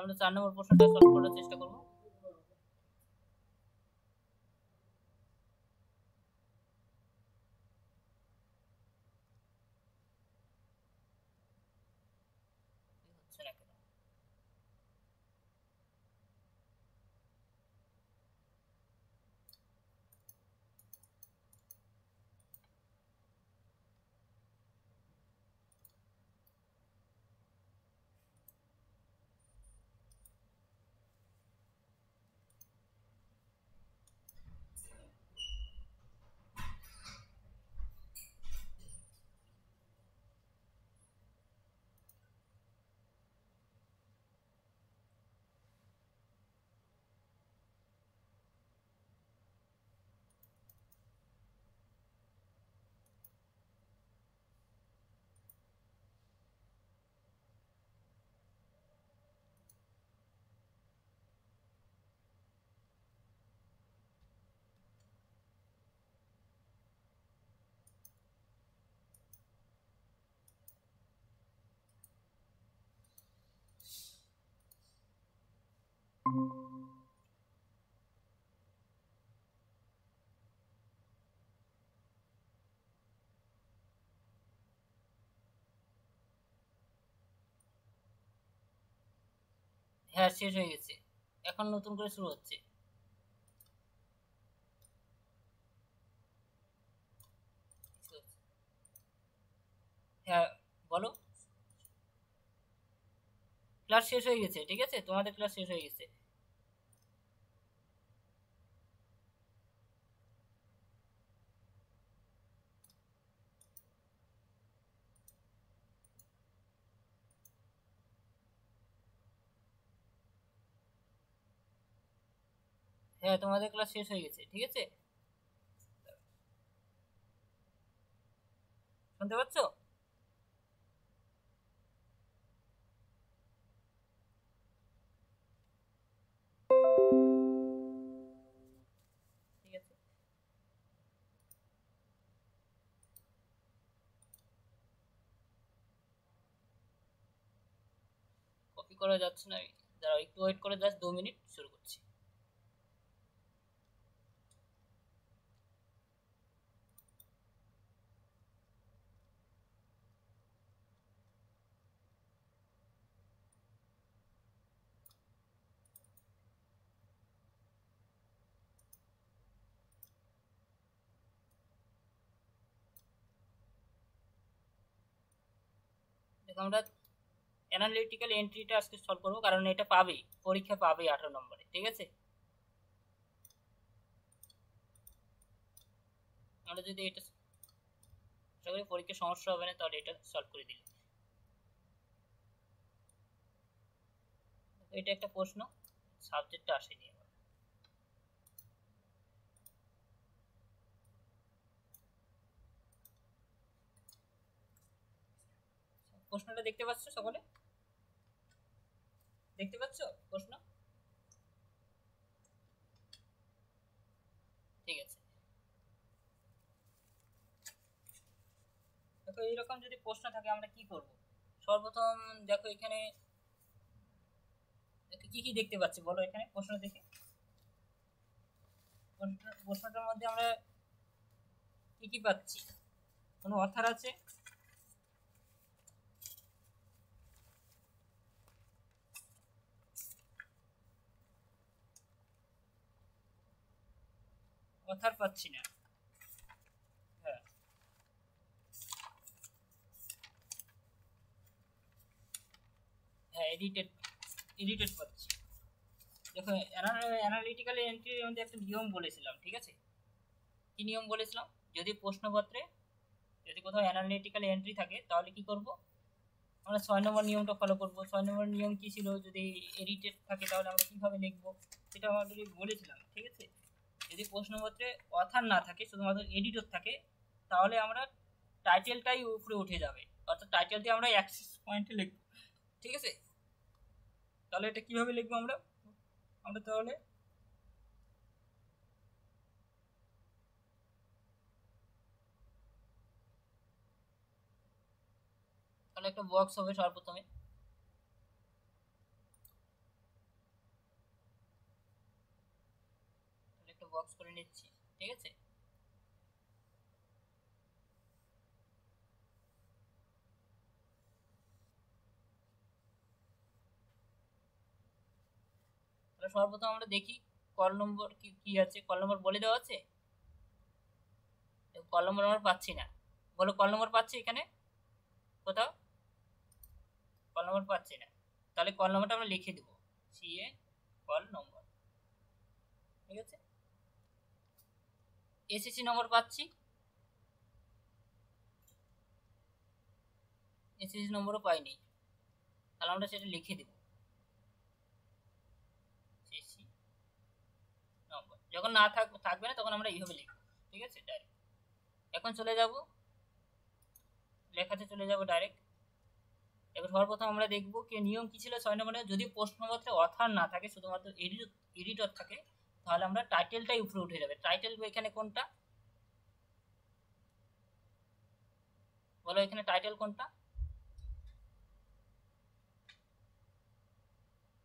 আমরা 4 নম্বর প্রশ্নটা সলভ করার চেষ্টা করব। হচ্ছে না কেন? হ্যাঁ, শেষ হয়ে গেছে। এখন নতুন করে শুরু হচ্ছে। হ্যাঁ, বলো। ক্লাস শেষ হয়ে গেছে, ঠিক আছে, তোমাদের ক্লাস শেষ হয়ে গেছে। হ্যাঁ, তোমাদের ক্লাস শেষ হয়ে গেছে, ঠিক আছে। শুনতে পাচ্ছ? ঠিক আছে। কপি করা যাচ্ছে না। দাঁড়াও, একটু ওয়েট করে, জাস্ট 2 মিনিট, শুরু করছি। দেখো, আমরা অ্যানালিটিক্যাল এন্ট্রিটা আজকে সলভ করবো, কারণ এটা পাবেই, পরীক্ষা পাবেই 18 নম্বরে, ঠিক আছে। আমরা যদি এটা আশা করি পরীক্ষার সমস্যা হবে না, তাহলে এটা সলভ করে দিলে। এটা একটা প্রশ্ন, সাবজেক্টটা আসেনি আমার। প্রশ্নটা দেখতে পাচ্ছ সকলে? দেখতে পাচ্ছ প্রশ্ন? ঠিক আছে। দেখো, এইরকম যদি প্রশ্ন থাকে আমরা কি করব? সর্বপ্রথম দেখো এখানে কি কি দেখতে পাচ্ছি বলো, এখানে প্রশ্ন দেখে। প্রশ্নটার মধ্যে আমরা কি কি পাচ্ছি? কোনো অথার আছে? অথার পাচ্ছি না। হ্যাঁ, হ্যাঁ, এডিটেড, এডিটেড পাচ্ছি। দেখো, অ্যানালিটিক্যাল এন্ট্রির মধ্যে একটা নিয়ম বলেছিলাম, ঠিক আছে। কি নিয়ম বলেছিলাম? যদি প্রশ্নপত্রে যদি কোথাও অ্যানালিটিক্যাল এন্ট্রি থাকে, তাহলে কি করব? আমরা 6 নম্বর নিয়মটা ফলো করব। 6 নম্বর নিয়ম কি ছিল? যদি এডিটেড থাকে তাহলে আমরা কিভাবে লিখবো, সেটা আমরা অলরেডি বলেছিলাম, ঠিক আছে। যদি প্রশ্নপত্রে অথার না থাকে, শুধুমাত্র এডিটর থাকে, তাহলে আমরা টাইটেলটাই উপরে উঠে যাবে, অর্থাৎ টাইটেল দিয়ে আমরা অ্যাক্সেস পয়েন্টে লিখবো, ঠিক আছে। তাহলে এটা কিভাবে লিখবো আমরা? আমরা তাহলে তাহলে একটা বক্স হবে সর্বপ্রথমে। বক্স করে নিচ্ছি, ঠিক আছে। তাহলে সর্বপ্রথম আমরা দেখি কল নম্বর কি আছে, কল নম্বর বলে দেওয়া আছে। কল নম্বর আমরা পাচ্ছি না, বলো কল নম্বর পাচ্ছি এখানে কোথাও? কল নম্বর পাচ্ছি না, তাহলে কল নম্বরটা আমরা লিখে দেবো, সিএ কল নম্বর, ঠিক আছে। এসএসসি নম্বর পাচ্ছি, এসএসসি নম্বরও পাইনি, তাহলে আমরা সেটা লিখে দেব, এসএসসি নম্বর। যখন না থাকবে না তখন আমরা এইভাবে লিখব, ঠিক আছে, ডাইরেক্ট। এখন চলে যাব লেখাতে, চলে যাব ডাইরেক্ট। এবার সর্বপ্রথম আমরা দেখব কি নিয়ম কি ছিল 6 নম্বরে, যদি প্রশ্নপত্রে অথার না থাকে, শুধুমাত্র এডিটর থাকে, তাহলে আমরা টাইটেলটাই উপরে উঠে যাবে। টাইটেল এখানে কোনটা বলো, এখানে টাইটেল কোনটা?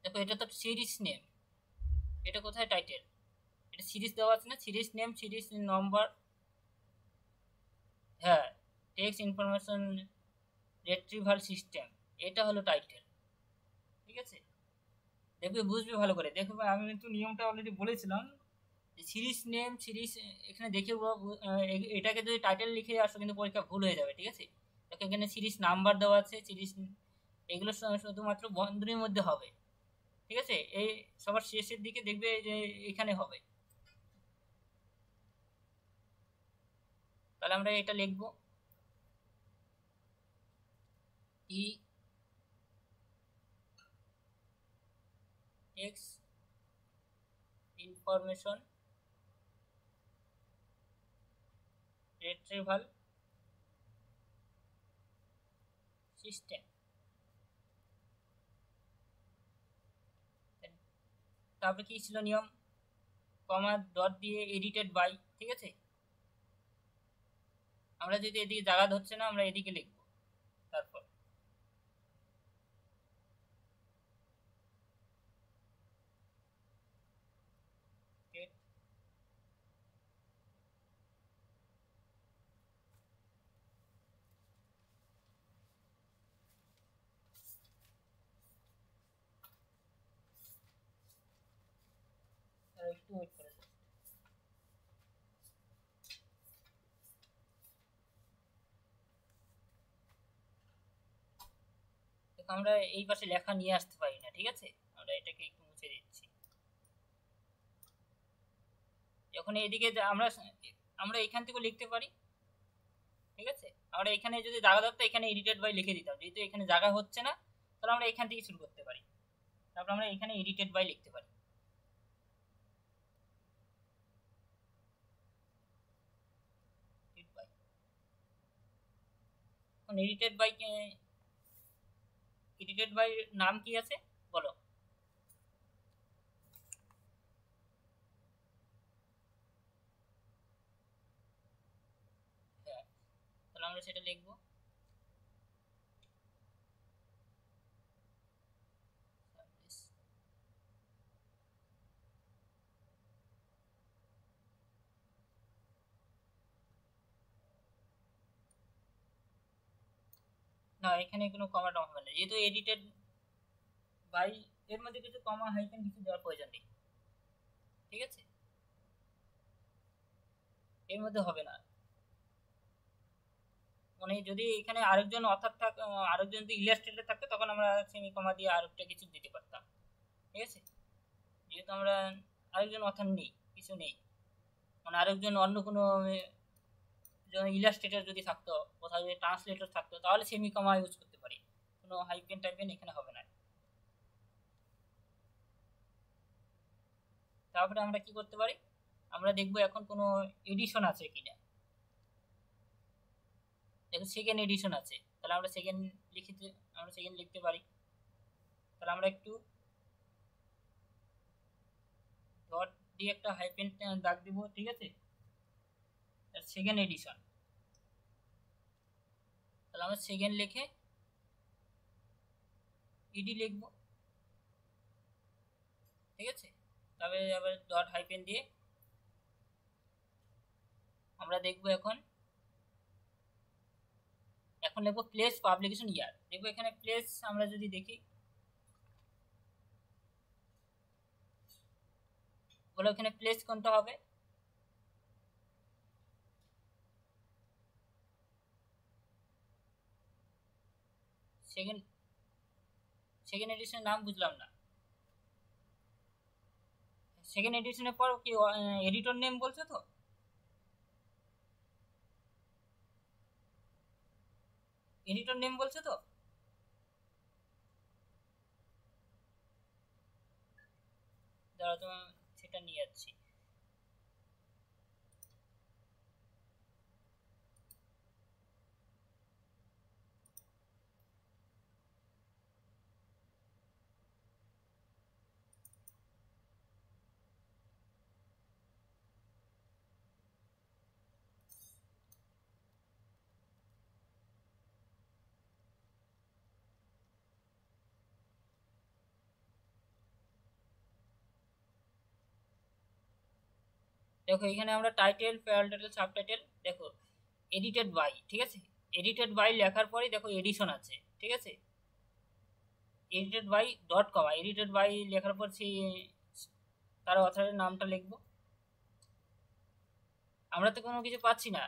দেখো এটা তো সিরিজ নেম, এটা কোথায় টাইটেল? এটা সিরিজ দেওয়া আছে না, সিরিজ নেম, সিরিজ নম্বর, হ্যাঁ, টেক্সট ইনফরমেশন রিট্রিভাল সিস্টেম, এটা হলো টাইটেল, ঠিক আছে। দেখবে বুঝবে ভালো করে, দেখবে আমি কিন্তু নিয়মটা অলরেডি বলেছিলাম। সিরিজ নেম, সিরিজ এখানে দেখে এটাকে যদি টাইটেল লিখে আসো কিন্তু পরীক্ষা ভুল হয়ে যাবে, ঠিক আছে। দেখো এখানে সিরিজ নাম্বার দেওয়া আছে, সিরিজ এগুলো শুধুমাত্র বন্ধনীর মধ্যে হবে, ঠিক আছে। এই সবার শেষের দিকে দেখবে যে এখানে হবে। তাহলে আমরা এটা লিখবো ই টেক্সট ইনফরমেশন রিট্রিভাল সিস্টেম। তারপরে কি ছিল নিয়ম, কমা ডট দিয়ে এডিটেড বাই, ঠিক আছে। আমরা যদি এদিকে জায়গা ধরছে না, আমরা এদিকে লিখবো, তারপর একটু ওয়েট করে। আমরা এই পাশে লেখা নিয়ে আসতে পারি না, ঠিক আছে, আমরা এটাকে একটু মুছে দিচ্ছি। যখন এইদিকে আমরা আমরা এখান থেকে লিখতে পারি, ঠিক আছে। আমরা এখানে যদি জায়গা ধরতো এখানে এডিটেড বাই লিখে দিতাম, যেহেতু এখানে জায়গা হচ্ছে না, তাহলে আমরা এখান থেকে শুরু করতে পারি। তারপর আমরা এখানে এডিটেড বাই লিখতে পারি, এখন এডিটেড বাই নাম কি আছে বলো? হ্যাঁ, তাহলে আমরা সেটা লিখবো, না এখানে কোনো কমা টমা হবে না, যেহেতু এডিটেড বাই, এর মধ্যে কিছু কমা হাইফেন কিছু দেওয়ার প্রয়োজন নেই, ঠিক আছে, এর মধ্যে হবে না। মানে যদি এখানে আরেকজন অথার আরেকজন যদি ইলাস্ট্রেটর থাকতো তখন আমরা সেমি কমা দিয়ে আরেকটা কিছু দিতে পারতাম, ঠিক আছে। যেহেতু আমরা আরেকজন অথার নেই, কিছু নেই, মানে আরেকজন অন্য কোনো ইলাস্ট্রেটর যদি থাকতো, কোথাও যদি ট্রান্সলেটর থাকতো, তাহলে সেমি কমা ইউজ করতে পারি, কোনো হাইফেন টাইফেন এখানে হবে না। তারপরে আমরা কি করতে পারি, আমরা দেখবো এখন কোনো এডিশন আছে কিনা। দেখো সেকেন্ড এডিশন আছে, তাহলে আমরা সেকেন্ড লিখতে পারি। তাহলে আমরা একটু ডট দিয়ে একটা হাইফেন দাগ দিব, ঠিক আছে, সেকেন্ড এডিশন। তাহলে আমরা সেকেন্ড লিখে ইডি লিখবো, ঠিক আছে। তবে আবার ডট হাইফেন দিয়ে আমরা দেখব এখন লিখবো প্লেস পাবলিকেশন ইয়ার। দেখবো এখানে প্লেস আমরা যদি দেখি, বলো এখানে প্লেস কোনটা হবে? সেকেন্ড এডিশনের নাম বুঝলাম না। সেকেন্ড এডিশনের পর কি এডিটর নেম বলছো তো? এডিটর নেম বলছো তো? দাঁড়া তো, সেটা নিয়ে যাচ্ছি। দেখো এখানে আমরা টাইটেল, প্যারাল টাইটেল, সাবটাইটেল, দেখো এডিটেড বাই, ঠিক আছে? এডিটেড বাই লেখার পরে দেখো এডিশন আছে, ঠিক আছে? Edited by dot comma, edited by লেখার পর সেই তার অথরের নামটা লিখবো। আমরা তো কোনো কিছু পাচ্ছি না,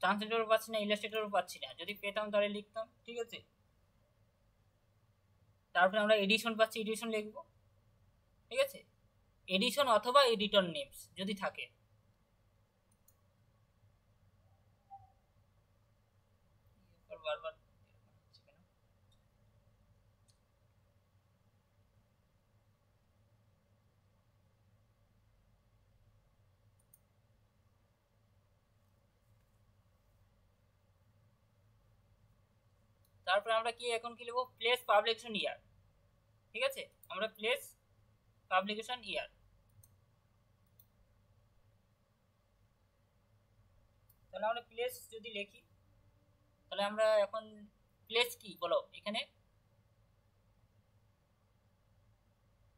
ট্রান্সলেটরও পাচ্ছি না, ইলাস্ট্রেটরও পাচ্ছি না। যদি পেতাম তাহলে লিখতাম, ঠিক আছে? তারপরে আমরা এডিশন পাচ্ছি, এডিশন লিখবো, ঠিক আছে? এডিশন অথবা এডিটর নেমস যদি থাকে। বারবার তারপরে আমরা কি এখন কি লিখবো? প্লেস পাবলিকেশন ইয়ার, ঠিক আছে? আমরা প্লেস পাবলিকেশন ইয়ার, তাহলে আমরা প্লেস যদি লিখি, তাহলে আমরা এখন প্লেস কি বলো এখানে,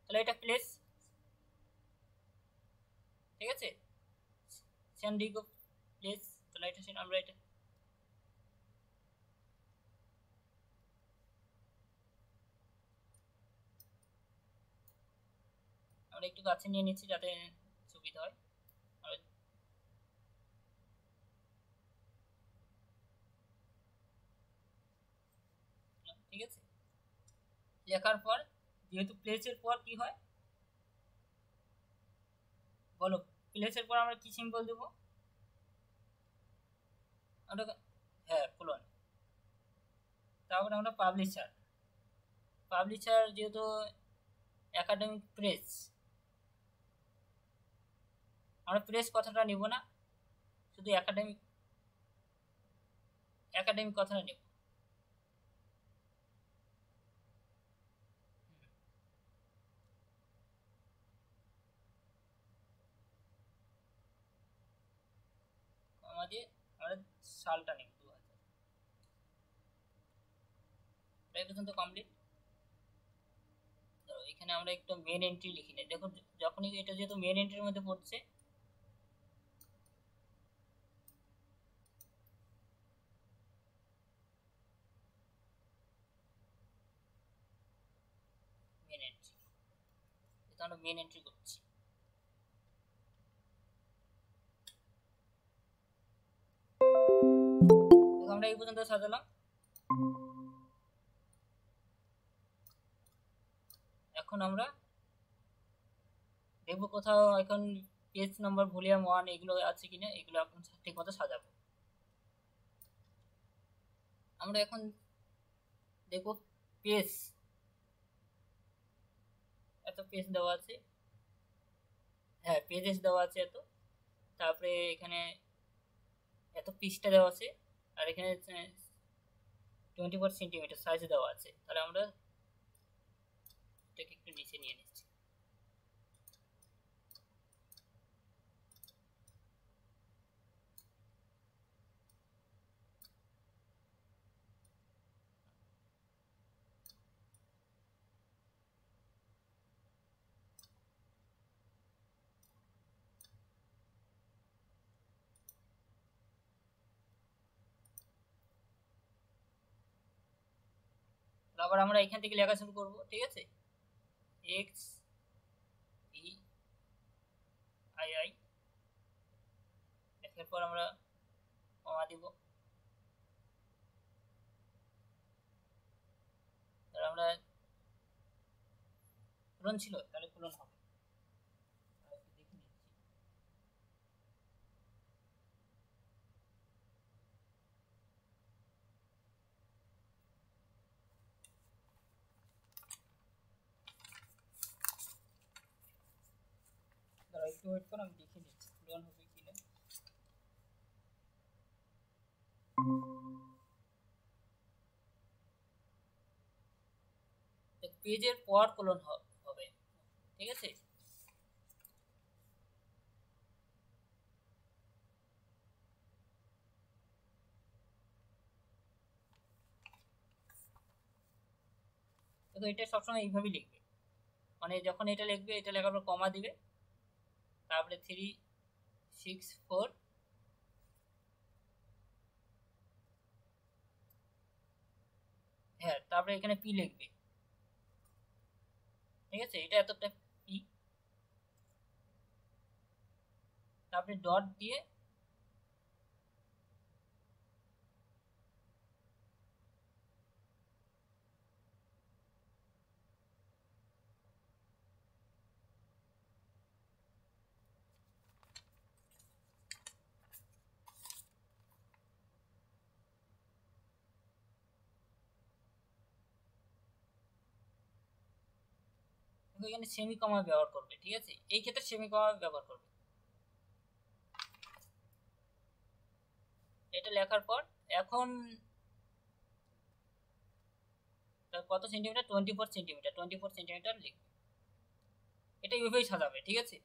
তাহলে এটা প্লেস, ঠিক আছে? স্যান ডিগো প্লেস, তাহলে এটা আমরা এটা আমরা একটু কাছে নিয়ে নিচ্ছি যাতে সুবিধা হয়। ঠিক আছে, লেখার পর যেহেতু প্লেসের পর কি হয় বলো, প্লেসের পর আমরা কি সিম্বল দেবো? আমরা, হ্যাঁ কোলন। তারপরে আমরা পাবলিশার, যেহেতু একাডেমিক প্রেস, আমরা প্রেস কথাটা নিব না, শুধু একাডেমিক কথাটা নেব। আমাদের আমরা সালটা নেব 2000, এই পর্যন্ত কমপ্লিট। তো এখানে আমরা একটু মেন এন্ট্রি লিখি না, দেখুন যখনই এটা যেহেতু মেন এন্ট্রির মধ্যে পড়ছে, মেন এন্ট্রি, এটা আমরা মেন এন্ট্রি করছি। আমরা এই পর্যন্ত সাজালাম। এখন আমরা দেখবো কোথাও এখন পেজ নাম্বার, ভলিউম 1 এগুলো আছে কিনা, এগুলো এখন ঠিক মতো সাজাবো। আমরা এখন দেখবো পেজ, এত পেজ দেওয়া আছে, হ্যাঁ পেজেস দেওয়া আছে এত, তারপরে এখানে এত পৃষ্ঠা দেওয়া আছে, আর এখানে 24 সেন্টিমিটার সাইজ দেওয়া আছে। তাহলে আমরা এটাকে একটু নিচে নিয়ে নিচ্ছি। আবার আমরা এখান থেকে লেখা শুরু করব, ঠিক আছে, এক্স ই আই আই লেখার পর আমরা কমা দিব, তাহলে আমরা পূরণ ছিল, তাহলে পূরণ হবে। দেখে নিচ্ছি, দাঁড়াও একটু ওয়েট করো, আমি দেখে নিচ্ছি পূরণ হবে কিনা। পেজের পর কোলন হবে, ঠিক আছে। দেখো এটা সবসময় এইভাবেই লিখবে, মানে যখন এটা লিখবে, এটা লেখার পর কমা দিবে, তারপরে 364, হ্যাঁ, তারপরে এখানে পি লিখবে, ঠিক আছে, এটা এতটা পি, তারপরে ডট দিয়ে এখানে সেমি কমা ব্যবহার করবে, ঠিক আছে, এই ক্ষেত্রে সেমি কমা ব্যবহার করবে। এটা লেখার পর এখন কত সেন্টিমিটার, 24 সেন্টিমিটার, 24 সেন্টিমিটার লিখবে। এটা এইভাবেই সাজাবে, ঠিক আছে,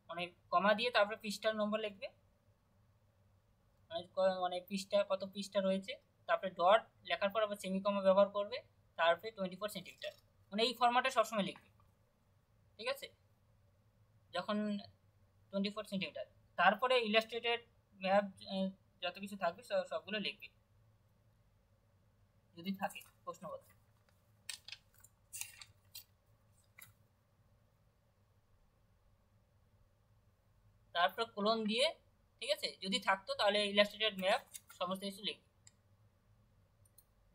মানে কমা দিয়ে তারপরে পৃষ্ঠার নম্বর লিখবে, মানে পৃষ্ঠা কত পৃষ্ঠা রয়েছে, তারপরে ডট লেখার পর আবার সেমি কমা ব্যবহার করবে, তারপরে 24 সেন্টিমিটার, মানে এই ফরম্যাটে সবসময় লিখবে, ঠিক আছে। যখন 24 সেন্টিমিটার, তারপরে ইলাস্ট্রেটেড ম্যাপ যত কিছু থাকবে সবগুলো লিখবে যদি থাকে প্রশ্নপত্র। তারপর কোলন দিয়ে, ঠিক আছে, যদি থাকতো তাহলে ইলাস্ট্রেটেড ম্যাপ সমস্ত কিছু লিখবে,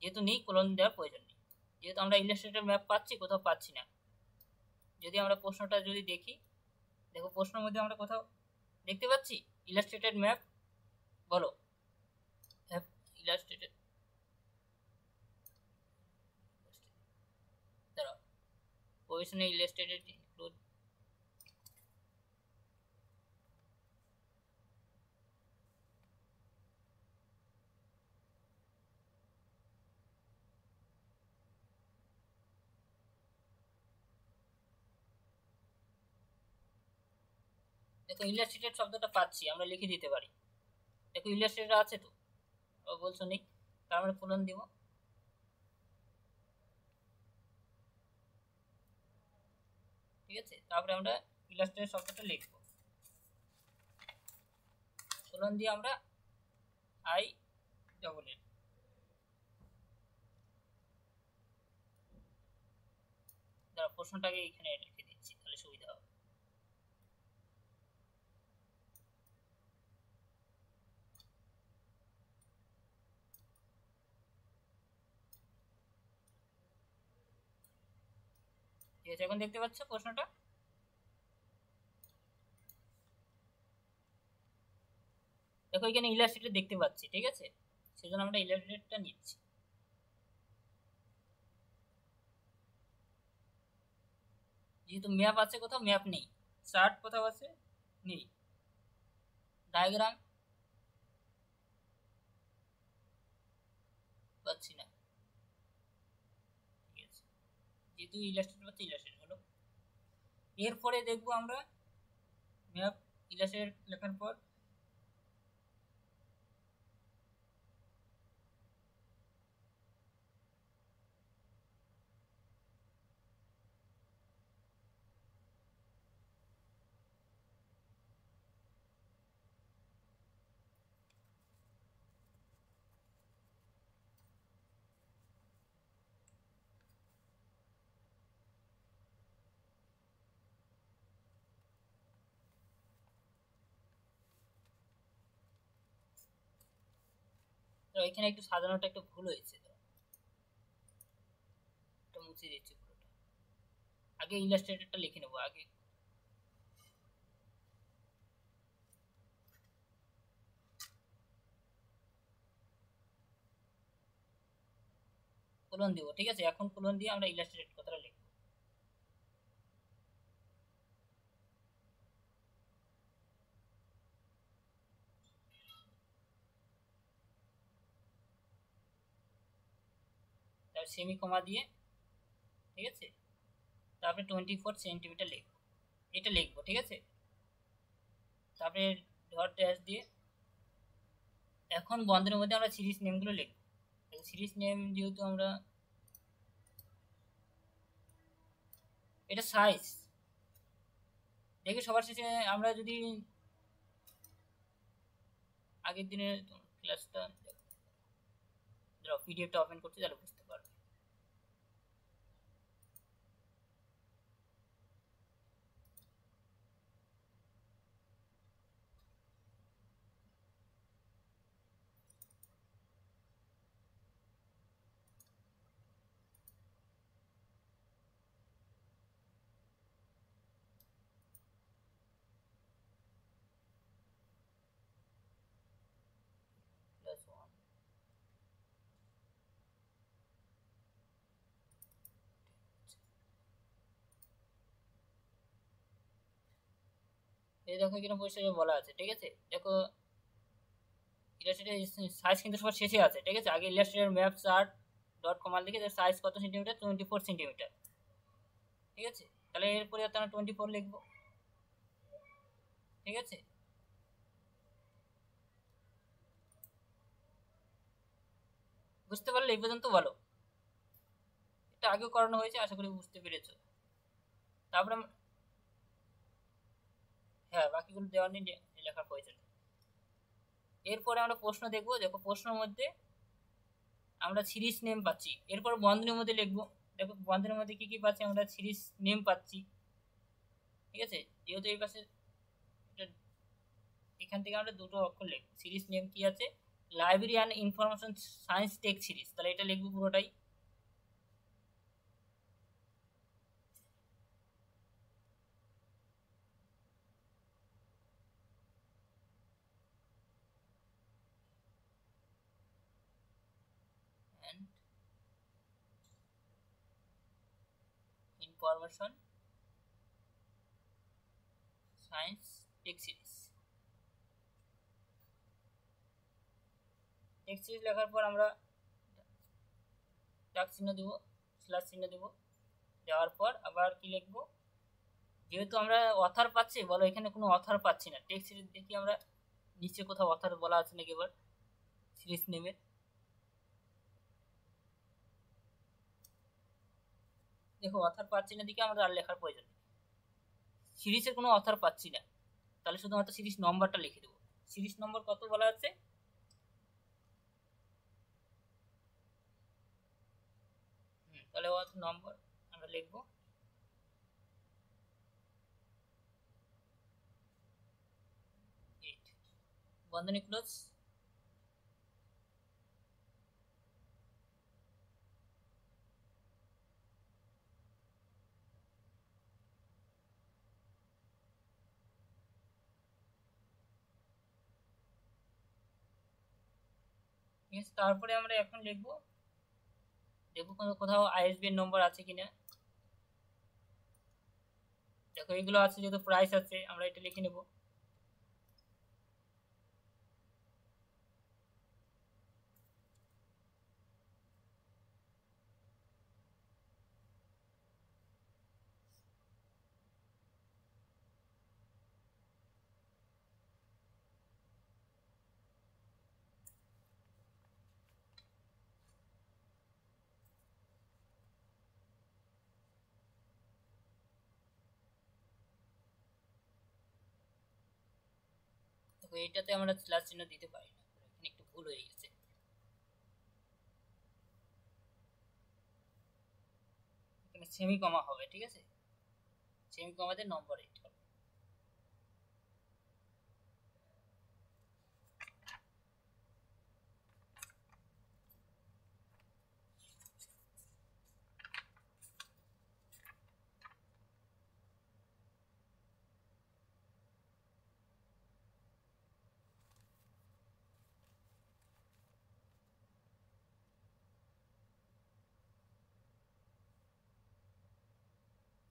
যেহেতু নেই কোলন দেওয়ার প্রয়োজন নেই, যেহেতু আমরা ইলাস্ট্রেটেড ম্যাপ পাচ্ছি, কোথাও পাচ্ছি না। যদি আমরা প্রশ্নটা যদি দেখি, দেখো প্রশ্নের মধ্যে আমরা কোথাও দেখতে পাচ্ছি ইলাস্ট্রেটেড ম্যাপ, বলো ইলাস্ট্রেটেড, দাঁড়াও, পজিশনে ইলাস্ট্রেটেড ইনক্লুড, দেখো ইলাস্ট্রেটেড শব্দটা পাচ্ছি, আমরা লিখে দিতে পারি, দেখো ইলাস্ট্রেটেড আছে তো, বলছো নেই, তার আমরা কোলন দিব, ঠিক আছে, তারপরে আমরা ইলাস্ট্রেটেড শব্দটা লিখবো, কোলন দিয়ে আমরা আই ডবল এল, দাঁড়া প্রশ্নটাকে এখানে লিখে দিচ্ছি, তাহলে সুবিধা হবে। ঠিক আছে, এখন দেখতে পাচ্ছ প্রশ্নটা, দেখো এখানে ইলাস্ট্রেটেড দেখতে পাচ্ছি, ঠিক আছে, সেজন্য আমরা ইলাস্ট্রেটেডটা নিচ্ছি। যেহেতু ম্যাপ আছে, কোথাও ম্যাপ নেই, চার্ট কোথাও আছে, নেই, ডায়াগ্রাম পাচ্ছি না, ঠিক আছে, যেহেতু ইলাস্ট্রেটেড পাচ্ছি, ইলাস্ট্রেটেড হলো। এরপরে দেখবো আমরা ম্যাপ ইলাস্ট্রেটেড লেখার পর তো এখানে একটু সাজানোটা একটু ভুল হয়েছে, তো এটা মুছে দিচ্ছি পুরোটা। আগে ইলাস্ট্রেটরটা লিখে নেবো আগে। কোলন দিব, ঠিক আছে। এখন কোলন দিয়ে আমরা ইলাস্ট্রেট কথাটা লিখবো। তারপর সেমি কমা দিয়ে, ঠিক আছে। তারপরে 24 সেন্টিমিটার লিখবো, এটা লিখবো, ঠিক আছে। তারপরে ডট ড্যাশ দিয়ে এখন বন্ধনের মধ্যে আমরা সিরিজ নেমগুলো লিখবো। সিরিজ নেম যেহেতু আমরা, এটা সাইজ দেখে সবার শেষে আমরা যদি আগের দিনের ক্লাসটা পিডিএফটা ওপেন করতে তাহলে বুঝতে পারবে। +1 এই দেখো এখানে পরিষ্কার বলা আছে, ঠিক আছে। দেখো ইলাস্ট্রেটর সাইজ কিন্তু সবার শেষে আছে, ঠিক আছে। আগে ইলাস্ট্রেটর ম্যাপ চার্ট ডট কমাল লিখে সাইজ কত সেন্টিমিটার, 24 সেন্টিমিটার, ঠিক আছে। তাহলে এরপরে আমরা 24 লিখবো, ঠিক আছে। বুঝতে পারলে এই পর্যন্ত বলো, এটা আগেও করানো হয়েছে, আশা করি বুঝতে পেরেছো। তারপরে হ্যাঁ, বাকিগুলো দেওয়ার নিয়ে লেখার প্রয়োজন। এরপরে আমরা প্রশ্ন দেখবো। দেখো প্রশ্নের মধ্যে আমরা সিরিজ নেম পাচ্ছি, এরপর বন্ধনীর মধ্যে লিখবো। দেখো বন্ধনীর মধ্যে কি কি পাচ্ছি, আমরা সিরিজ নেম পাচ্ছি, ঠিক আছে। যেহেতু এই পাশে এখান থেকে আমরা দুটো অক্ষর লিখবো। সিরিজ নেম কি আছে, library and information science tech series, তাহলে এটা লিখবো পুরোটাই। and information science tech series. Tech series লেখার পর আমরা ডাক চিহ্ন দেব, স্ল্যাশ চিহ্ন দেব। দেওয়ার পর আবার কি লিখবো, যেহেতু আমরা অথার পাচ্ছি, বলো এখানে কোনো অথার পাচ্ছি না। টেক্সট সিরিজ দেখি আমরা নিচে কোথাও অথার বলা আছে নাকি এবার সিরিজ নেমের। দেখো অথার পাচ্ছি না, দিকে আমাদের আর লেখার প্রয়োজন নেই। সিরিজের কোনো অথার পাচ্ছি না, তাহলে শুধুমাত্র সিরিজ নম্বরটা লিখে দেবো। সিরিজ নম্বর কত বলা আছে, তাহলে অথার নম্বর আমরা লিখবো। বন্ধনী ক্লোজ। তারপরে আমরা এখন লিখবো, দেখবো কোনো কোথাও আইএসবিএন নম্বর আছে কিনা। দেখো এগুলো আছে, যেহেতু প্রাইস আছে আমরা এটা লিখে নেব। দেখো এটাতে আমরা স্ল্যাশ চিহ্ন দিতে পারি না, এখানে একটু ভুল হয়ে গেছে। এখানে সেমি কমা হবে, ঠিক আছে। সেমি কমাতে নম্বর 8 হবে।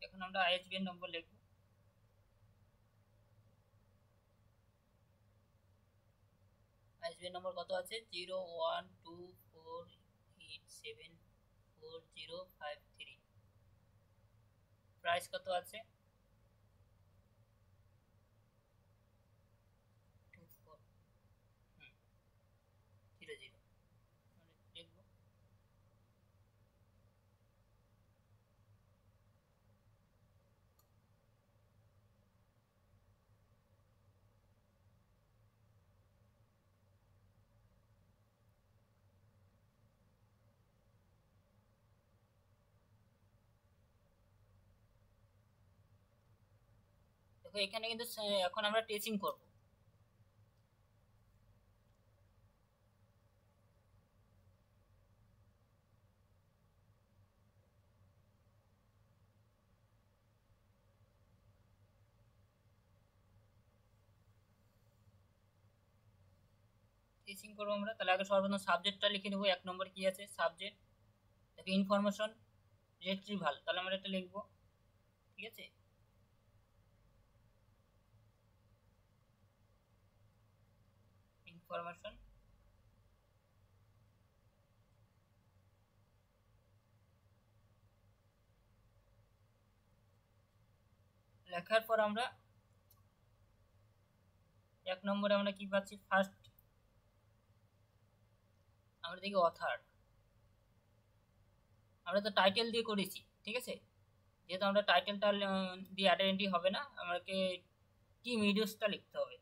এখন আমরা আইএসবিএন নম্বর লিখব। আইএসবিএন নম্বর কত আছে? 0124874053। প্রাইস কত আছে? 2400 লিখব। দেখো এখানে কিন্তু এখন আমরা টেস্টিং করব। টেস্টিং করবো আমরা, তাহলে আগে সর্বপ্রথম সাবজেক্টটা লিখে নেবো। 1 নম্বর কি আছে? সাবজেক্ট। দেখো ইনফরমেশন রিট্রিভাল, তাহলে আমরা এটা লিখবো। ঠিক আছে, ইনফরমেশন লেখার পর আমরা 1 নম্বরে আমরা কি পাচ্ছি? ফার্স্ট আমরা দেখি অথার। আমরা তো টাইটেল দিয়ে করেছি, ঠিক আছে। যেহেতু আমরা টাইটেলটা দিয়ে আইডেন্টি হবে না, আমাকে কি মিডিয়াসটা লিখতে হবে।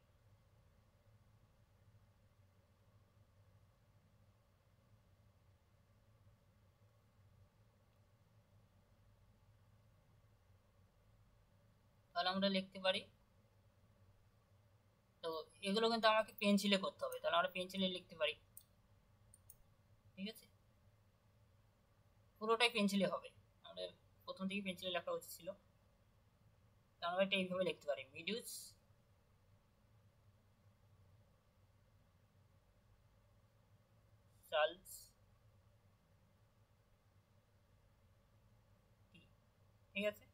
তাহলে আমরা লিখতে পারি, তো এগুলো কিন্তু আমাকে পেন্সিলে করতে হবে, তাহলে আমরা পেন্সিলে লিখতে পারি। ঠিক আছে, পুরোটাই পেন্সিলে হবে, আমাদের প্রথম থেকে পেন্সিলে লেখা উচিত ছিল। আমরা এটা এইভাবে লিখতে পারি, মিডিউস চার্লস। ঠিক আছে,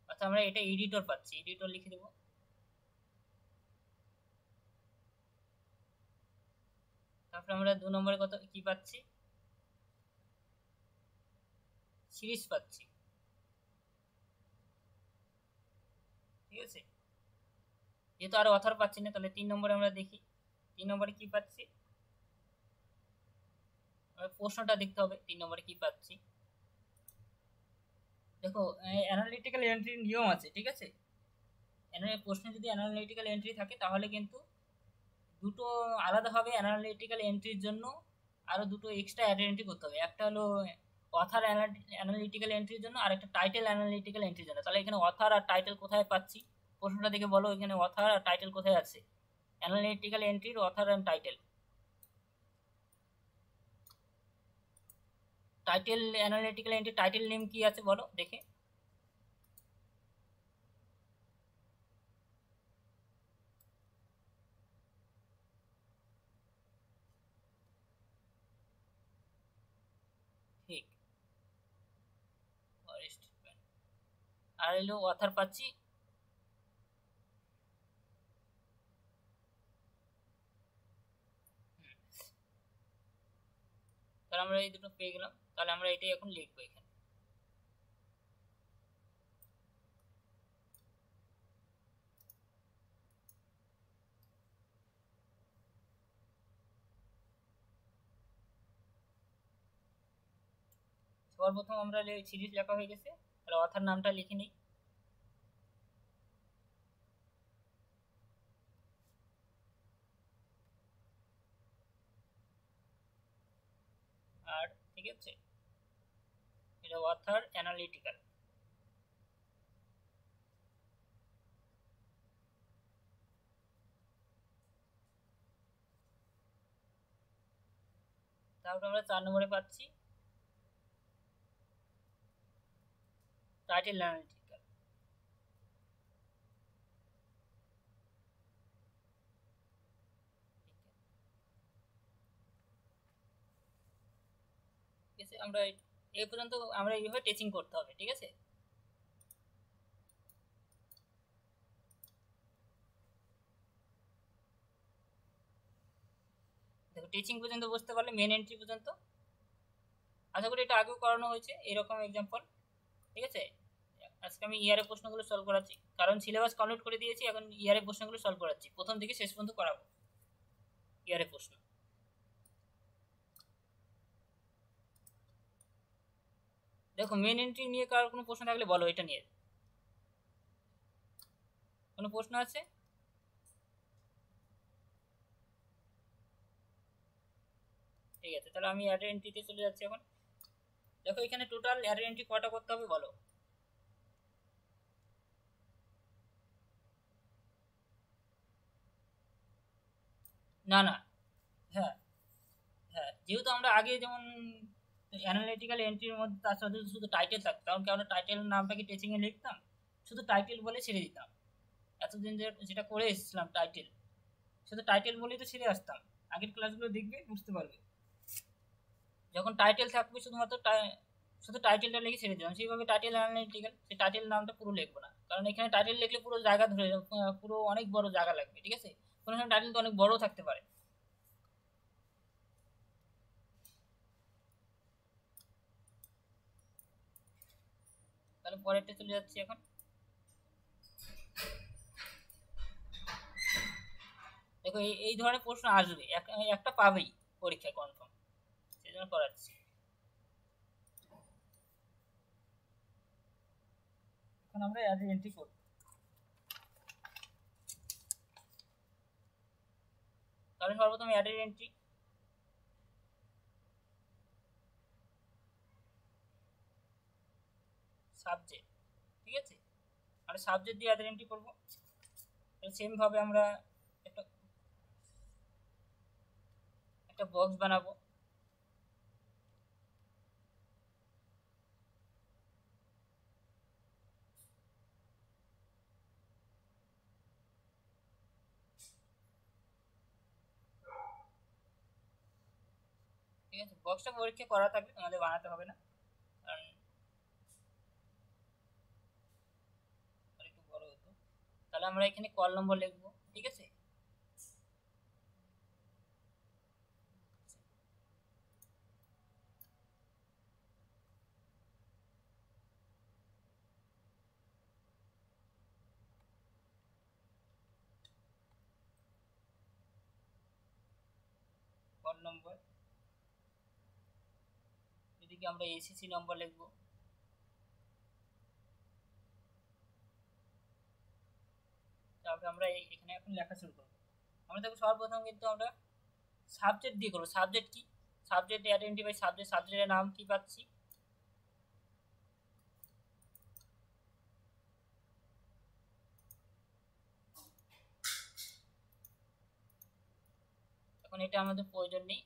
আচ্ছা আমরা এটা এডিটর পাচ্ছি, এডিটর লিখে দেবো। তারপরে আমরা 2 নম্বরে কত কি পাচ্ছি? সিরিজ পাচ্ছি। ঠিক আছে, যেহেতু আর অথর পাচ্ছি না, তাহলে 3 নম্বরে আমরা দেখি 3 নম্বরে কি পাচ্ছি। প্রশ্নটা দেখতে হবে 3 নম্বরে কি পাচ্ছি। দেখো অ্যানালিটিক্যাল এন্ট্রির নিয়ম আছে, ঠিক আছে। প্রশ্নে যদি অ্যানালিটিক্যাল এন্ট্রি থাকে তাহলে কিন্তু দুটো আলাদাভাবে অ্যানালিটিক্যাল এন্ট্রির জন্য আরো দুটো এক্সট্রা আইডেন্টি করতে হবে। একটা হলো অথার অ্যানালিটিক্যাল এন্ট্রির জন্য, আর একটা টাইটেল অ্যানালিটিক্যাল এন্ট্রির জন্য। তাহলে এখানে অথার আর টাইটেল কোথায় পাচ্ছি? প্রশ্নটা দেখে বলো, এখানে অথার আর টাইটেল কোথায় আছে? অ্যানালিটিক্যাল এন্ট্রির author and title. Title analytical entry title name কি আছে বলো দেখে। ঠিক, আর এলো অথার পাচ্ছি। তাহলে আমরা এই দুটো পেয়ে গেলাম, তাহলে আমরা এটাই এখন লিখবো এখানে। সর্বপ্রথম আমরা সিরিজ লেখা হয়ে গেছে, তাহলে অথার নামটা লিখে নিই। আর ঠিক আছে, এটা অথার অ্যানালিটিক্যাল। তারপর আমরা 4 নম্বরে পাচ্ছি টাইটেল অ্যানালিটিক্যাল। ঠিক আছে, আমরা এই পর্যন্ত আমরা এইভাবে টেচিং করতে হবে। ঠিক আছে, টিচিং পর্যন্ত বুঝতে পারলে মেন এন্ট্রি পর্যন্ত আশা করি এটা আগেও করানো হয়েছে এরকম এক্সাম্পল। ঠিক আছে, আজকে আমি ইয়ারের প্রশ্নগুলো সলভ করাচ্ছি, কারণ সিলেবাস কমপ্লিট করে দিয়েছি, এখন ইয়ারের প্রশ্নগুলো সলভ করাচ্ছি, প্রথম থেকে শেষ পর্যন্ত করাবো ইয়ারের প্রশ্ন। দেখো মেন এন্ট্রি নিয়ে কারোর কোনো প্রশ্ন থাকলে বলো, এটা নিয়ে কোনো প্রশ্ন আছে? ঠিক আছে, তাহলে আমি অ্যাডের এন্ট্রিতে চলে যাচ্ছি এখন। দেখো এখানে টোটাল অ্যাডের এন্ট্রি কটা করতে হবে বলো? না না, হ্যাঁ হ্যাঁ, যেহেতু আমরা আগে যেমন অ্যানালিটিক্যাল এন্ট্রির মধ্যে তার সাথে শুধু টাইটেল থাকতাম, কারণ টাইটেল নামটাকে টেচিংয়ে লিখতাম, শুধু টাইটেল বলে ছেড়ে দিতাম। এতদিন যেটা করে এসেছিলাম টাইটেল, শুধু টাইটেল বলেই তো ছেড়ে আসতাম। আগের ক্লাসগুলো দেখবে বুঝতে পারবে, যখন টাইটেল থাকবে শুধুমাত্র শুধু টাইটেলটা লিখে ছেড়ে দিলাম, সেইভাবে টাইটেল অ্যানালিটিক্যাল, সেই টাইটেল নামটা পুরো লিখবো না, কারণ এখানে টাইটেল লিখলে পুরো জায়গা ধরে পুরো অনেক বড় জায়গা লাগবে। ঠিক আছে, কোনো সময় টাইটেলটা অনেক বড় থাকতে পারে। তাহলে পরেরটা চলে যাচ্ছি এখন। দেখো এই ধরনের প্রশ্ন আসবে, একটা পাবেই পরীক্ষায় কনফার্ম, সেই জন্য করাচ্ছি। এখন আমরা অ্যাডের এন্ট্রি করব। তাহলে সর্বপ্রথম অ্যাডের এন্ট্রি, সাবজেক্ট। ঠিক আছে, আমরা সাবজেক্ট দিয়ে অ্যাডের এন্ট্রি করবো। সেম ভাবে আমরা একটা একটা বক্স বানাবো। ঠিক আছে, বক্সটা পরীক্ষা করা থাকবে, তোমাদের বানাতে হবে না, কারণ একটু বড় হতো। তাহলে আমরা এখানে কল নম্বর লিখবো। ঠিক আছে, কল নম্বর, এদিকে আমরা এসিসি নম্বর লিখবো। তারপরে আমরা এখানে এখন লেখা শুরু করবো। আমরা দেখো সর্বপ্রথম কিন্তু আমরা সাবজেক্ট দিয়ে করবো। সাবজেক্ট কি? সাবজেক্ট আইডেন্টিফাই সাবজেক্ট, সাবজেক্টের নাম কি পাচ্ছি? এখন এটা আমাদের প্রয়োজন নেই।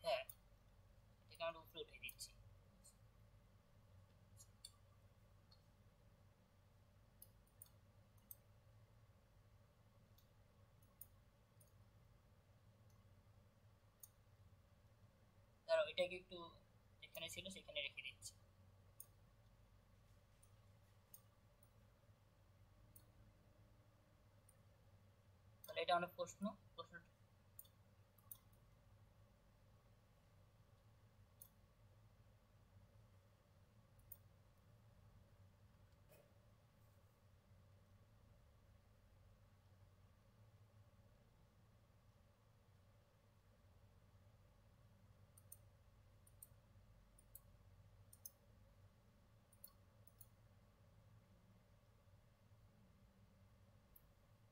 হ্যাঁ, এটাকে আমরা উপরে উঠিয়ে দিচ্ছি। দাঁড়াও, এটাকে একটু যেখানে ছিল সেখানে রেখে দিচ্ছি। তাহলে এটা অনেক প্রশ্ন, প্রশ্ন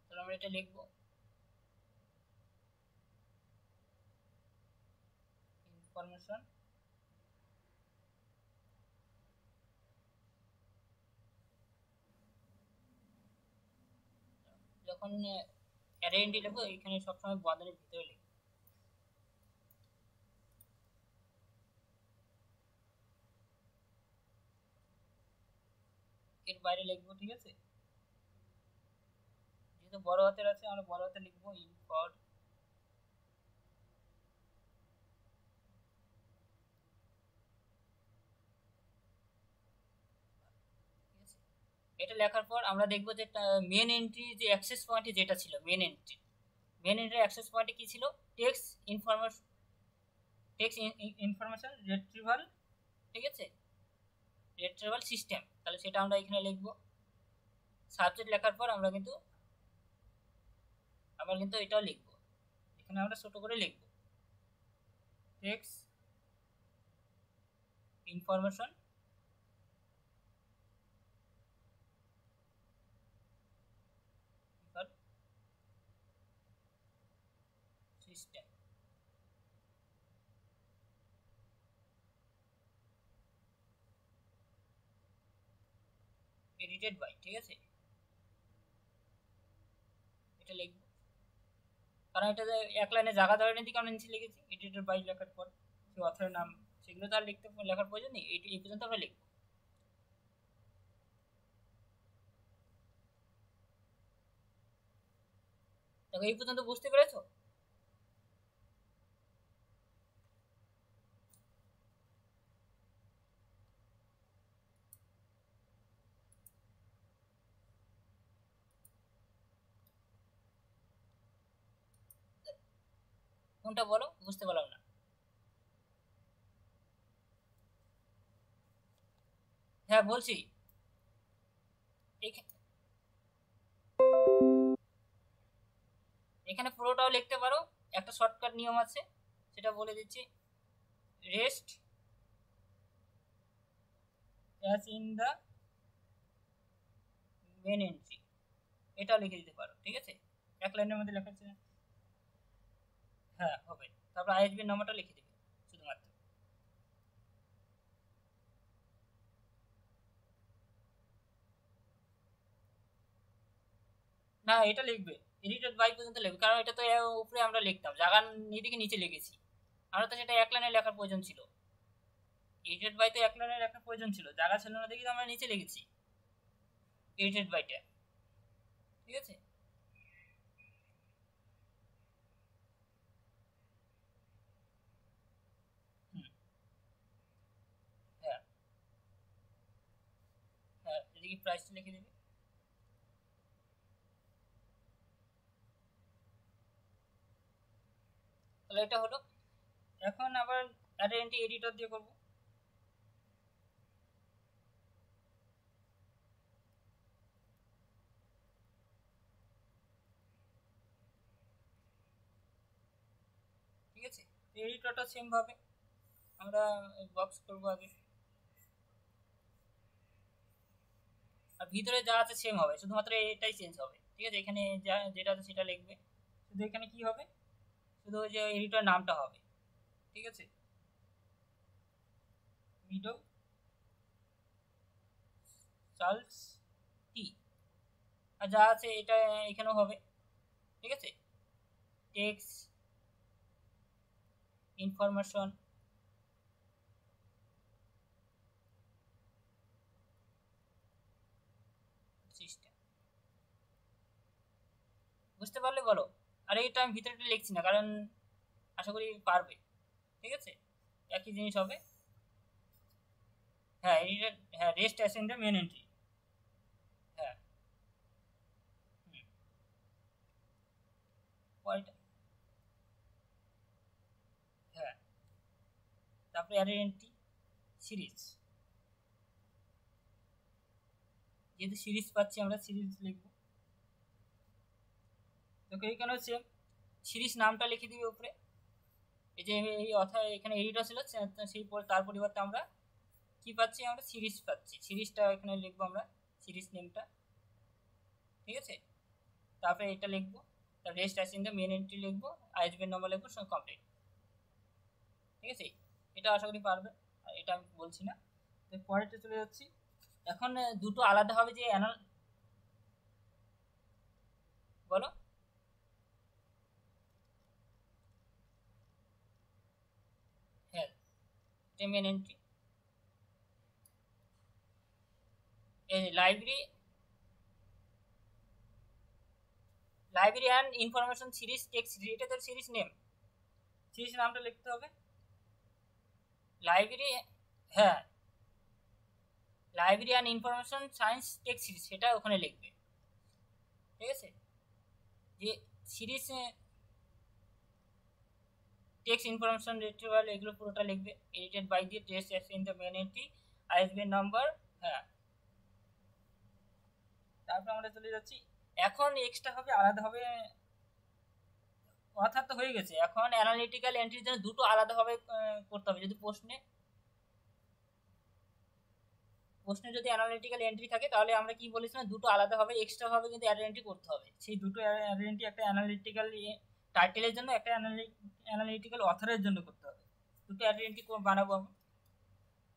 তাহলে আমরা এটা লিখবো ইনফরমেশন। যখন অ্যারেন্ডি লিখবো এখানে সবসময় বন্ধনীর ভিতরে লিখবো। এর বাইরে লিখবো। ঠিক আছে, যেহেতু বড় হাতের আছে আমরা বড় হাতে লিখবো ইনফর। ঠিক আছে, এটা লেখার পর আমরা দেখব যে মেন এন্ট্রি যে অ্যাক্সেস পয়েন্টে যেটা ছিল মেন এন্ট্রি অ্যাক্সেস পয়েন্টে কি ছিল টেক্সট ইনফরমেশন রিট্রিভাল, ঠিক আছে, রিট্রিভাল সিস্টেম। তাহলে সেটা আমরা এখানে লিখব। সাবজেক্ট লেখার পর আমরা কিন্তু আবার কিন্তু এটাও লিখব, এখানে আমরা ছোট করে লিখব text information system. Edited by, ঠিক আছে, এটা লিখব। কারণ এটা এক লাইনে জায়গা ধরে নিতে কারণ নিচে লিখেছি এডিটেড বাই লেখার পর সে অথরের নাম সেগুলো তো আর লেখার প্রয়োজন নেই, এই পর্যন্ত আমরা লিখব। দেখো এই পর্যন্ত বুঝতে পেরেছো? কোনটা বলো, বুঝতে পারলাম না। হ্যাঁ বলছি, এখানে পুরোটাও লিখতে পারো, একটা শর্টকাট নিয়ম আছে সেটা বলে দিচ্ছি, rest as in the main entry, এটা লিখে দিতে পারো, ঠিক আছে, এক লাইনের মধ্যে লেখা আছে। হ্যাঁ হবে, তারপর আইএসবি নাম্বারটা লিখে দিবে শুধুমাত্র। না এটা লিখবে, এডিটেড বাই পর্যন্ত লিখবে, কারণ এটা তো উপরে আমরা লিখতাম, জায়গার নিদিকে নিচে লিখেছি, আমরা তো সেটা এক লাইনে লেখার প্রয়োজন ছিল। এডিটেড বাই তো এক লাইনে লেখার প্রয়োজন ছিল, জায়গা ছিল না দেখি আমরা নিচে লিখেছি এডিটেড বাইটা, ঠিক আছে। হ্যাঁ হ্যাঁ, এদিকে প্রাইসটা লিখে দেবে। তাহলে এটা হলো, এখন আবার আইডেন্টি এডিটর দিয়ে করব। ঠিক আছে, এডিটরটা সেম ভাবে আমরা বক্স করব আগে, আর ভিতরে যা আছে সেম হবে, শুধুমাত্র এটাই চেঞ্জ হবে, ঠিক আছে। এখানে যা যেটা আছে সেটা লিখবে, শুধু এখানে কি হবে, শুধু ওই যে এডিটর নামটা হবে, ঠিক আছে, ভিডিও চার্লস টি, আর যা আছে এটা এখানেও হবে, ঠিক আছে, টেক্সট ইনফরমেশন সিস্টেম। বুঝতে পারলে বলো, আর এইটা আমি ভিতরেটা লিখছি না কারণ আশা করি পারবে, ঠিক আছে, একই জিনিস হবে। হ্যাঁ এডিটর, হ্যাঁ রেস্ট অ্যাসেন্ডের মেন এন্ট্রি, হ্যাঁ পরেরটা, হ্যাঁ তারপরে অ্যারের এন্ট্রি সিরিজ, যেহেতু সিরিজ পাচ্ছি আমরা সিরিজ লিখবো। দেখো এইখানে হচ্ছে সিরিজ নামটা লিখে দিবে উপরে, এই যে এই অর্থাৎ এখানে এডিটর ছিল সেই তার পরিবর্তে আমরা কি পাচ্ছি, আমরা সিরিজ পাচ্ছি, সিরিজটা এখানে লিখবো আমরা, সিরিজ নেমটা, ঠিক আছে। তারপরে এটা লিখবো, তার rest as in the main entry লিখবো, আইএসবি নাম্বার লিখবো, সব কমপ্লিট, ঠিক আছে। এটা আশা করি পারবে, আর এটা আমি বলছি না। পরেরটা চলে যাচ্ছি, এখন দুটো আলাদা হবে যে বলো, হ্যাঁ এটা মেন এন্ট্রি, এই library and information series text, এটা তো সিরিজ নেম, সিরিজ নামটা লিখতে হবে লাইব্রেরি, হ্যাঁ library and information science text series সেটা ওখানে লিখবে, ঠিক আছে। যে সিরিজ টেক্সট ইনফরমেশন রিট্রিভাল এগুলো পুরোটা লিখবে। এডিটেড বাই দিয়ে text as in the main entry, ISB number. হ্যাঁ, তারপর আমরা চলে যাচ্ছি এখন এক্সট্রা হবে আলাদা হবে, অর্থাৎ তো হয়ে গেছে। এখন অ্যানালিটিক্যাল এন্ট্রির জন্য দুটো আলাদাভাবে করতে হবে। যদি প্রশ্নে যদি অ্যানালিটিক্যাল এন্ট্রি থাকে তাহলে আমরা কি বলেছিলাম, দুটো আলাদাভাবে এক্সট্রা ভাবে কিন্তু অ্যাড এন্ট্রি করতে হবে। সেই দুটো অ্যাড এন্ট্রি একটা অ্যানালিটিক্যাল টাইটেলের জন্য, একটা অ্যানালিটিক্যাল অথরের জন্য করতে হবে। দুটো অ্যাড এন্ট্রি বানাবো আমি।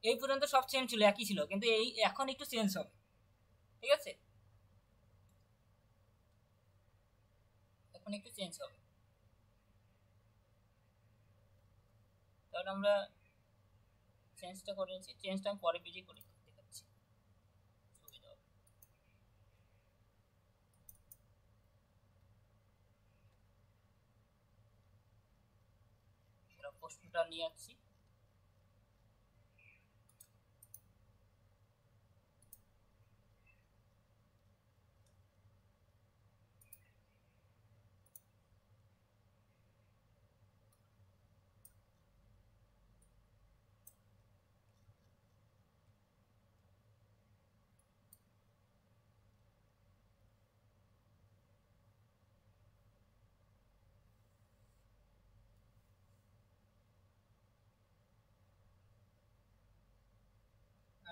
এই পর্যন্ত সব চেঞ্জ ছিল, একই ছিল, কিন্তু এই এখন একটু চেঞ্জ হবে, ঠিক আছে। এখন একটু চেঞ্জ হবে। তাহলে আমরা চেঞ্জটা করে নিচ্ছি। চেঞ্জটা আমি পরে পেজে করে দেখাচ্ছি, সুবিধা হবে। প্রশ্নটা নিয়ে আসছি।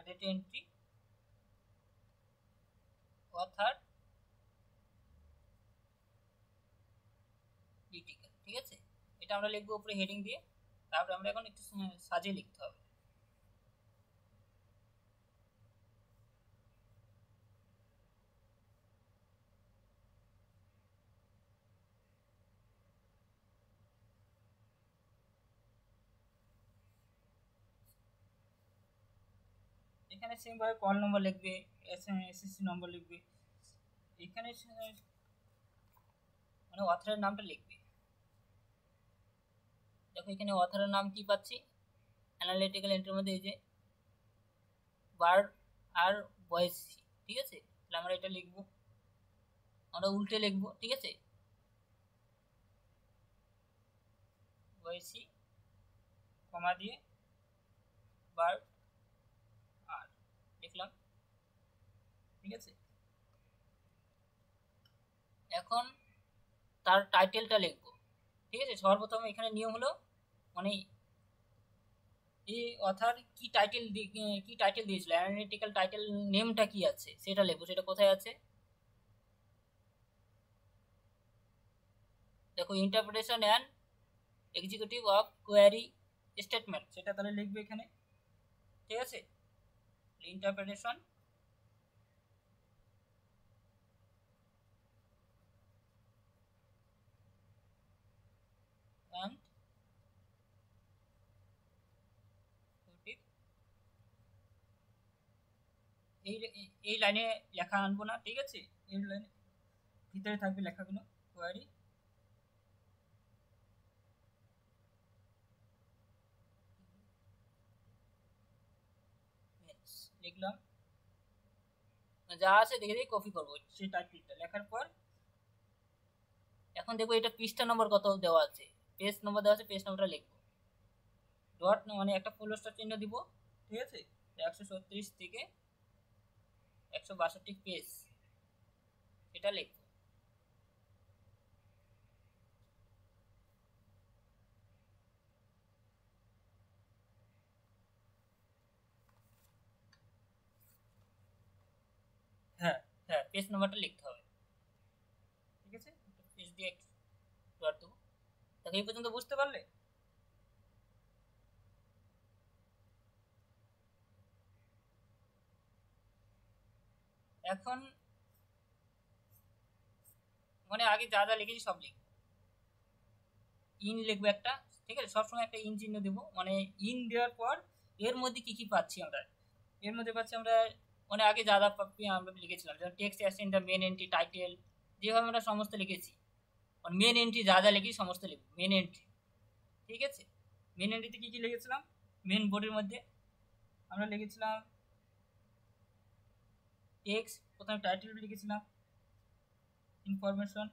ডেটা এন্ট্রি, অথার, ক্রিটিক্যাল, ঠিক আছে। এটা আমরা লিখবো উপরে হেডিং দিয়ে। তারপরে আমরা এখন একটু সাজিয়ে লিখতে হবে। এখানে সেম ভাবে কল নম্বর লিখবে, এসএসসি নম্বর লিখবে। এখানে মানে অথরের নামটা লিখবে। দেখো এখানে অথরের নাম কি পাচ্ছি, অ্যানালিটিক্যাল এন্ট্রির মধ্যে এই যে বার্ড আর বয়েসি, ঠিক আছে। তাহলে আমরা এটা লিখবো, আমরা উল্টে লিখবো, ঠিক আছে। বয়েসি কমা দিয়ে বার্ড আর লিখলাম, ঠিক আছে। এখন তার টাইটেলটা লিখবো, ঠিক আছে। সর্বপ্রথম এখানে নিয়ম হলো মানে এই অথার কি টাইটেল দিয়েছিল, অ্যানালিটিক্যাল টাইটেল নেমটা কি আছে সেটা লিখবো। সেটা কোথায় আছে দেখো, interpretation and executive of query statement, সেটা তাহলে লিখবে এখানে, ঠিক আছে। ইন্টারপ্রিটেশন অ্যান্ড এই লাইনে লেখা আনবো না, ঠিক আছে। এই লাইনে ভিতরে থাকবে লেখাগুলো, কোয়ারি লিখলাম, যা আছে দেখে দেখে কপি করবো সেই টাইটেলটা লেখার পর। এখন দেখবো এটা পৃষ্ঠা নম্বর কত দেওয়া আছে, পেজ নম্বর দেওয়া আছে, পেজ নম্বরটা লিখবো। ডট মানে একটা ফুল স্টপ চিহ্ন দিব, ঠিক আছে। 136 থেকে 162 পেজ, এটা লিখবো। হ্যাঁ হ্যাঁ, পেজ নাম্বারটা লিখতে হবে, ঠিক আছে। পেজ দিয়ে ডট দেবো। দেখো এই পর্যন্ত বুঝতে পারলে। এখন মানে আগে যা যা লিখেছি সব লিখবো। ইন লিখবো একটা, ঠিক আছে। সবসময় একটা ইন চিহ্ন দেবো, মানে ইন দেওয়ার পর এর মধ্যে কি কি পাচ্ছি আমরা, এর মধ্যে পাচ্ছি আমরা মানে আগে যা যা আমরা লিখেছিলাম, যেমন text as in the main entry, title, যেভাবে আমরা সমস্ত লিখেছি। মেন এন্ট্রি যা যা লিখি সমস্ত লিখবো, মেন এন্ট্রি, ঠিক আছে। মেন এন্ট্রিতে কি কি লিখেছিলাম, মেন বডির মধ্যে আমরা লিখেছিলাম টেক্সট প্রথমে টাইটেল লিখেছিলাম, information,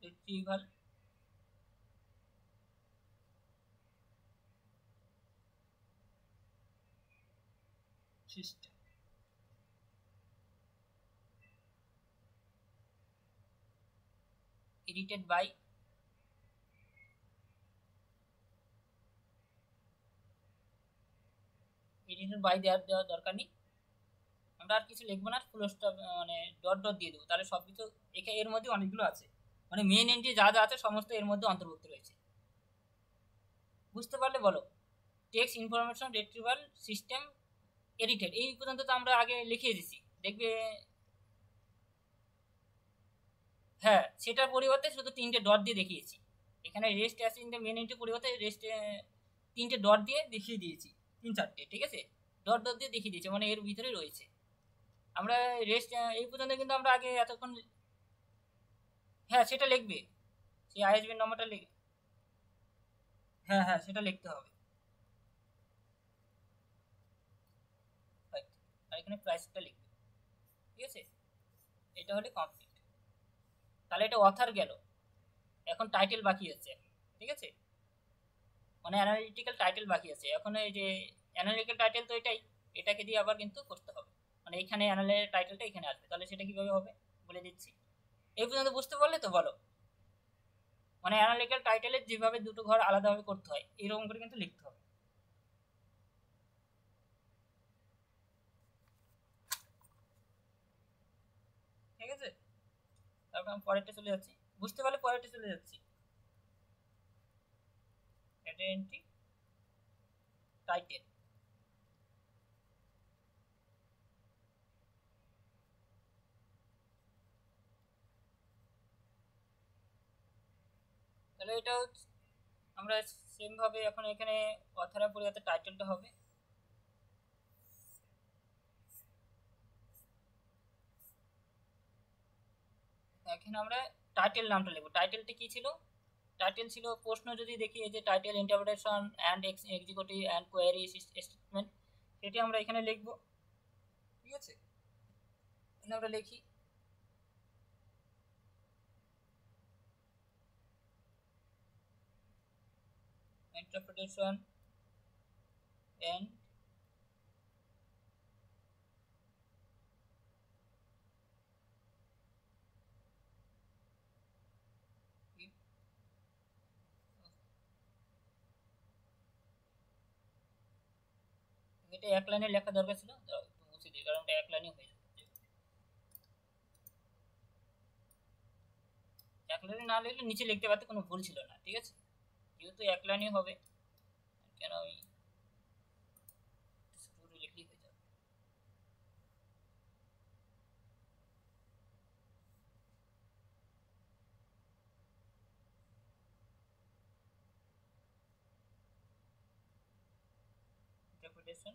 retrieval, system. Edited by, edited by দেওয়ার দরকার নেই, আমরা আর কিছু লিখবো না, ফুল স্টপ মানে ডট ডট দিয়ে দেবো, তাহলে সব কিছু এর মধ্যে অনেকগুলো আছে, মানে মেন এন্ট্রি যা যা আছে সমস্ত এর মধ্যে অন্তর্ভুক্ত রয়েছে। বুঝতে পারলে বলো? Text, information, retrieval, system, edited, এই পর্যন্ত তো আমরা আগে লিখিয়ে দিছি, দেখবে। হ্যাঁ, সেটার পরিবর্তে শুধু 3টে ডট দিয়ে দেখিয়েছি। এখানে rest as in the main entry পরিবর্তে রেস্ট 3টে ডট দিয়ে দেখিয়ে দিয়েছি, 3-4টে, ঠিক আছে, ডট ডট দিয়ে দেখিয়ে দিয়েছি, মানে এর ভিতরে রয়েছে। আমরা রেস্ট এই পর্যন্ত কিন্তু আমরা আগে এতক্ষণ, হ্যাঁ সেটা লিখবে, সেই আইএসবি নম্বরটা লিখবে, হ্যাঁ হ্যাঁ সেটা লিখতে হবে। আর এখানে প্রাইসটা লিখবে, ঠিক আছে, এটা হলে কমপ্লিট। তাহলে এটা অথার গেল, এখন টাইটেল বাকি আছে, ঠিক আছে, মানে অ্যানালিটিক্যাল টাইটেল বাকি আছে। এখন এই যে অ্যানালিটিক্যাল টাইটেল তো এটাই, এটাকে দিয়ে আবার কিন্তু করতে হবে, মানে এখানে অ্যানালিটিক্যাল টাইটেলটা এখানে আসবে, তাহলে সেটা কিভাবে হবে বলে দিচ্ছি। এই পর্যন্ত বুঝতে পারলে তো বলো? মানে অ্যানালিটিক্যাল টাইটেলের যেভাবে দুটো ঘর আলাদাভাবে করতে হয় এরকম করে কিন্তু লিখতে হবে। ঠিক আছে, তারপর আমি পরেরটা চলে যাচ্ছি, বুঝতে পারলে পরেরটা চলে যাচ্ছি। এন্ট্রি টাইটেল, তাহলে এটা আমরা সেম ভাবে এখন এখানে অথরের পরিবর্তে টাইটেলটা হবে। এখানে আমরা টাইটেল নামটা লিখব। টাইটেলটা কি ছিল? টাইটেল ছিল, প্রশ্ন যদি দেখি এই যে title, interpretation and executive and query statement, সেটি আমরা এখানে লিখব, ঠিক আছে। এখানে আমরা লিখি ইন্টারপ্রিটেশন অ্যান্ড এটা এক লাইনে লেখা দরকার ছিল, একটু মুছে দিই কারণ এটা এক লাইনে হয়ে যাবে। এক লাইনে না লিখলে নিচে লিখতে পারতে কোনো ভুল ছিল না, ঠিক আছে, যেহেতু এক লাইনে হবে কেন আমি শুরু লিখলেই হয়ে যাবে। ইন্টারপ্রিটেশন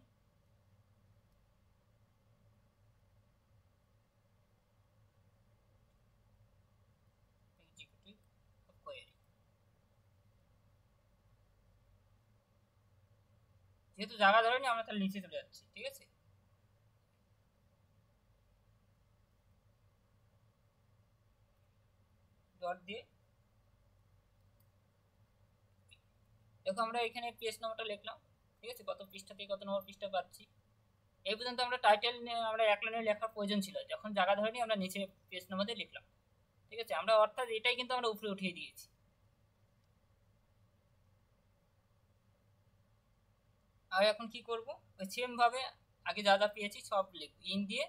এক্সিকিউটিভ কোয়ারি, যেহেতু জায়গা ধরেনি আমরা তাহলে নিচে চলে যাচ্ছি, ঠিক আছে। ডট দিয়ে দেখো আমরা এখানে পেজ নাম্বারটা লিখলাম, ঠিক আছে, কত পৃষ্ঠা থেকে কত নম্বর পৃষ্ঠা পাচ্ছি। এই পর্যন্ত আমরা টাইটেল আমরা এক লাইনে লেখার প্রয়োজন ছিল, যখন জায়গা ধরেনি আমরা নিচে পেজ নাম্বার দিয়ে লিখলাম, ঠিক আছে, আমরা অর্থাৎ এটাই কিন্তু আমরা উপরে উঠিয়ে দিয়েছি। আর এখন কি করব, ওই সেম ভাবে আগে যা যা পেয়েছি সব লিখব, ইন দিয়ে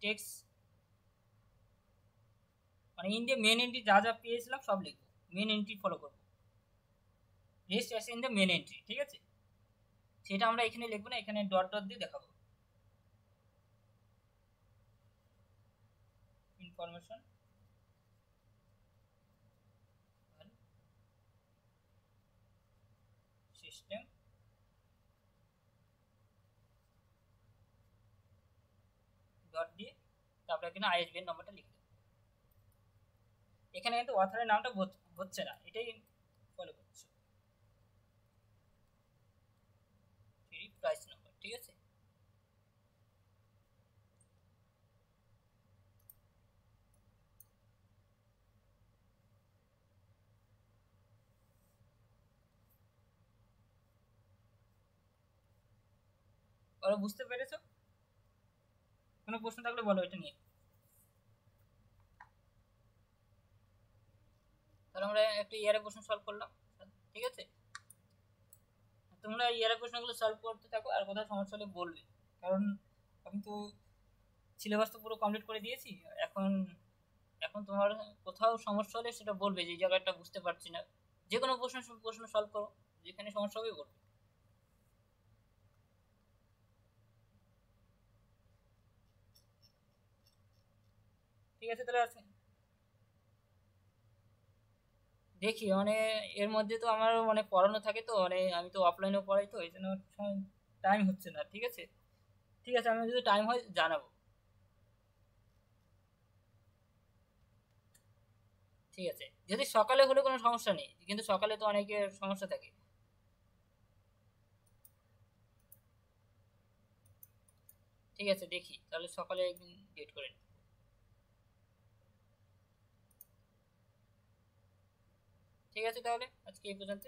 টেক্সট, মানে ইন দিয়ে মেন এন্ট্রি যা যা পেয়েছিলাম সব লিখবো, মেন এন্ট্রি ফলো করব, rest as in the main entry, ঠিক আছে, সেটা আমরা এখানে লিখবো না, এখানে ডট ডট দিয়ে দেখাবো। ইনফরমেশন, সিস্টেম, ডট দিয়ে তারপরে এখানে আইএসবিএন নম্বরটা লিখে দেবো। এখানে কিন্তু অথরের নামটা হচ্ছে না, এটাই ফলো করছো। ওরা বুঝতে পেরেছো? কোনো প্রশ্ন থাকলে বলো এটা নিয়ে। তাহলে আমরা একটা ইয়ারে প্রশ্ন সলভ করলাম, ঠিক আছে? তোমরা ইয়ারে প্রশ্নগুলো সলভ করতে থাকো, আর কোথাও সমস্যা হলে বলবে, কারণ আমি তো সিলেবাস তো পুরো কমপ্লিট করে দিয়েছি। এখন এখন তোমার কোথাও সমস্যা হলে সেটা বলবে যে এই জায়গাটা বুঝতে পারছি না। যে কোনো প্রশ্ন সলভ করো, যেখানে সমস্যা হবে বলবে। ঠিক আছে তাহলে আছে দেখি, মানে এর মধ্যে তো আমার মানে পড়ানো থাকে, তো মানে আমি তো অফলাইনেও পড়াই, তো এই জন্য টাইম হচ্ছে না। ঠিক আছে, ঠিক আছে, আমি যদি টাইম হয় জানাবো। ঠিক আছে, যদি সকালে হলে কোনো সমস্যা নেই, কিন্তু সকালে তো অনেকের সমস্যা থাকে। ঠিক আছে, দেখি তাহলে সকালে একদিন ডেট করে নিই। ঠিক আছে, তাহলে আজকে এই পর্যন্ত।